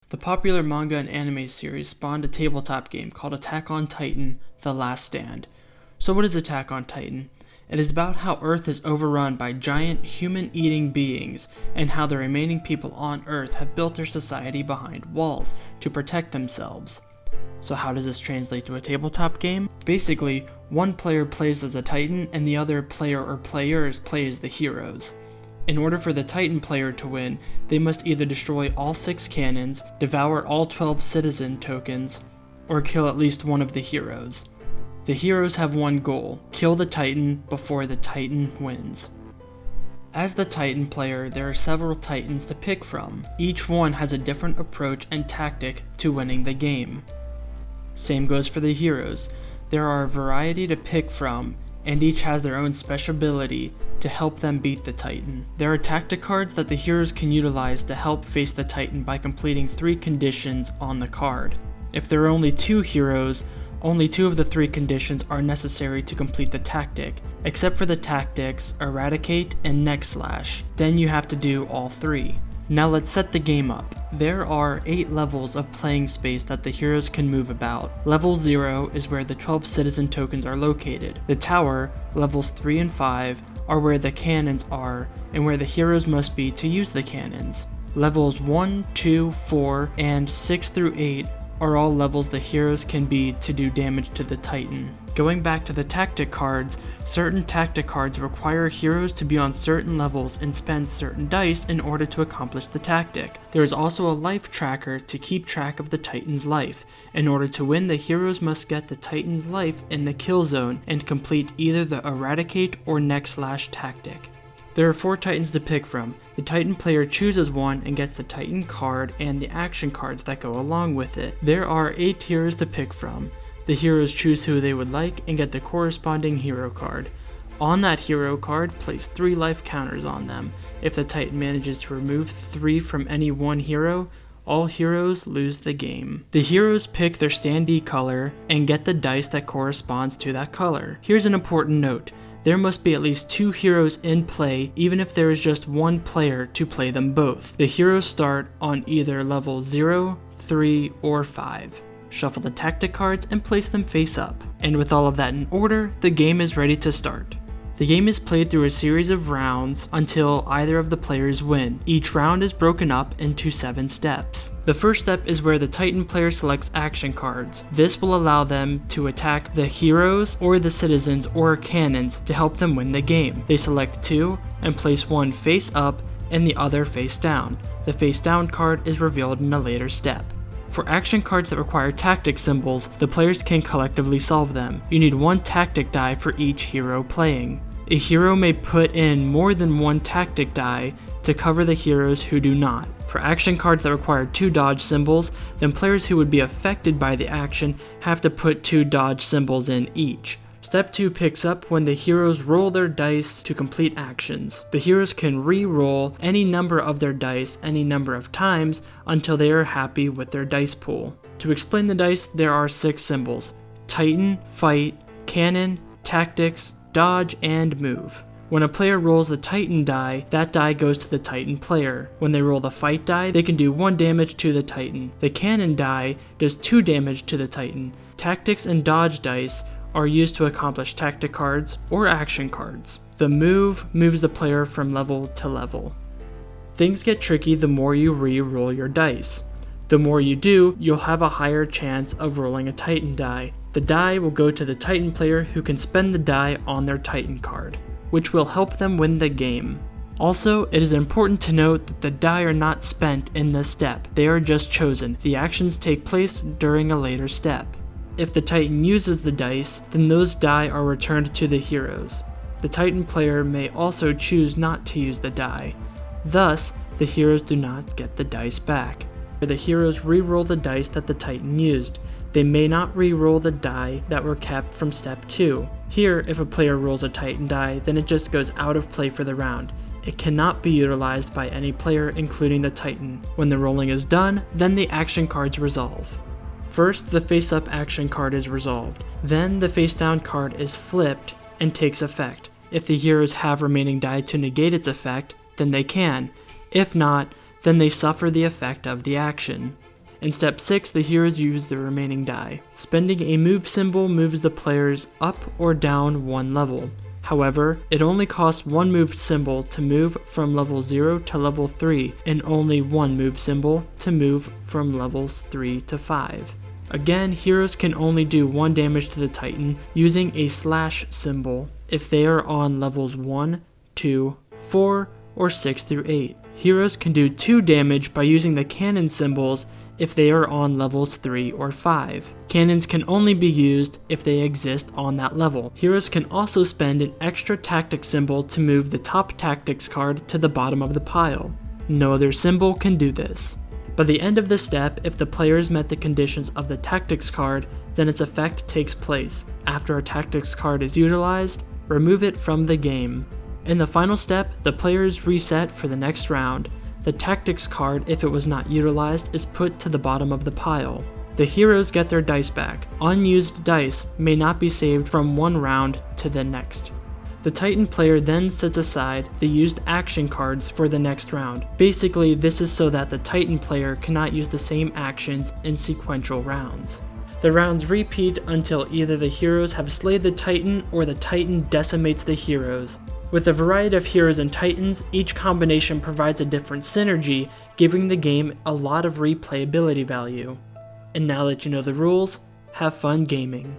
The popular manga and anime series spawned a tabletop game called Attack on Titan: The Last Stand. So what is Attack on Titan? It is about how Earth is overrun by giant human-eating beings and how the remaining people on Earth have built their society behind walls to protect themselves. So how does this translate to a tabletop game? Basically, one player plays as a Titan and the other player or players play as the heroes. In order for the Titan player to win, they must either destroy all 6 cannons, devour all 12 citizen tokens, or kill at least one of the heroes. The heroes have one goal: kill the Titan before the Titan wins. As the Titan player, there are several Titans to pick from. Each one has a different approach and tactic to winning the game. Same goes for the heroes. There are a variety to pick from, and each has their own special ability to help them beat the Titan. There are tactic cards that the heroes can utilize to help face the Titan by completing 3 conditions on the card. If there are only 2 heroes, only 2 of the 3 conditions are necessary to complete the tactic, except for the tactics Eradicate and Neck Slash. Then you have to do all 3. Now let's set the game up. There are 8 levels of playing space that the heroes can move about. Level 0 is where the 12 citizen tokens are located. The tower, levels 3 and 5, are where the cannons are and where the heroes must be to use the cannons. Levels 1, 2, 4, and 6 through 8 are all levels the heroes can be to do damage to the Titan. Going back to the tactic cards, certain tactic cards require heroes to be on certain levels and spend certain dice in order to accomplish the tactic. There is also a life tracker to keep track of the Titan's life. In order to win, the heroes must get the Titan's life in the kill zone and complete either the Eradicate or Neck Slash tactic. There are 4 Titans to pick from. The Titan player chooses one and gets the Titan card and the action cards that go along with it. There are 8 heroes to pick from. The heroes choose who they would like and get the corresponding hero card. On that hero card, place 3 life counters on them. If the Titan manages to remove 3 from any one hero, all heroes lose the game. The heroes pick their standee color and get the dice that corresponds to that color. Here's an important note. There must be at least 2 heroes in play, even if there is just one player to play them both. The heroes start on either level 0, 3, or 5. Shuffle the tactic cards and place them face up. And with all of that in order, the game is ready to start. The game is played through a series of rounds until either of the players win. Each round is broken up into 7 steps. The first step is where the Titan player selects action cards. This will allow them to attack the heroes or the citizens or cannons to help them win the game. They select 2 and place one face up and the other face down. The face down card is revealed in a later step. For action cards that require tactic symbols, the players can collectively solve them. You need 1 tactic die for each hero playing. A hero may put in more than 1 tactic die to cover the heroes who do not. For action cards that require 2 dodge symbols, then players who would be affected by the action have to put 2 dodge symbols in each. Step 2 picks up when the heroes roll their dice to complete actions. The heroes can re-roll any number of their dice any number of times until they are happy with their dice pool. To explain the dice, there are 6 symbols: Titan, Fight, Cannon, Tactics, Dodge, and Move. When a player rolls the Titan die, that die goes to the Titan player. When they roll the Fight die, they can do 1 damage to the Titan. The Cannon die does 2 damage to the Titan. Tactics and Dodge dice are used to accomplish tactic cards or action cards. The Move moves the player from level to level. Things get tricky the more you re-roll your dice. The more you do, you'll have a higher chance of rolling a Titan die. The die will go to the Titan player who can spend the die on their Titan card, which will help them win the game. Also, it is important to note that the die are not spent in this step, they are just chosen. The actions take place during a later step. If the Titan uses the dice, then those die are returned to the heroes. The Titan player may also choose not to use the die. Thus, the heroes do not get the dice back. The heroes re-roll the dice that the Titan used. They may not re-roll the die that were kept from step 2. Here, if a player rolls a Titan die, then it just goes out of play for the round. It cannot be utilized by any player, including the Titan. When the rolling is done, then the action cards resolve. First, the face-up action card is resolved. Then, the face-down card is flipped and takes effect. If the heroes have remaining die to negate its effect, then they can. If not, then they suffer the effect of the action. In step 6, the heroes use the remaining die. Spending a move symbol moves the players up or down one level. However, it only costs one move symbol to move from level 0 to level 3, and only one move symbol to move from levels 3 to 5. Again, heroes can only do 1 damage to the Titan using a slash symbol if they are on levels 1, 2, 4, or 6 through 8. Heroes can do 2 damage by using the cannon symbols if they are on levels 3 or 5. Cannons can only be used if they exist on that level. Heroes can also spend an extra tactic symbol to move the top tactics card to the bottom of the pile. No other symbol can do this. By the end of this step, if the players met the conditions of the tactics card, then its effect takes place. After a tactics card is utilized, remove it from the game. In the final step, the players reset for the next round. The tactics card, if it was not utilized, is put to the bottom of the pile. The heroes get their dice back. Unused dice may not be saved from one round to the next. The Titan player then sets aside the used action cards for the next round. Basically, this is so that the Titan player cannot use the same actions in sequential rounds. The rounds repeat until either the heroes have slayed the Titan or the Titan decimates the heroes. With a variety of heroes and Titans, each combination provides a different synergy, giving the game a lot of replayability value. And now that you know the rules, have fun gaming.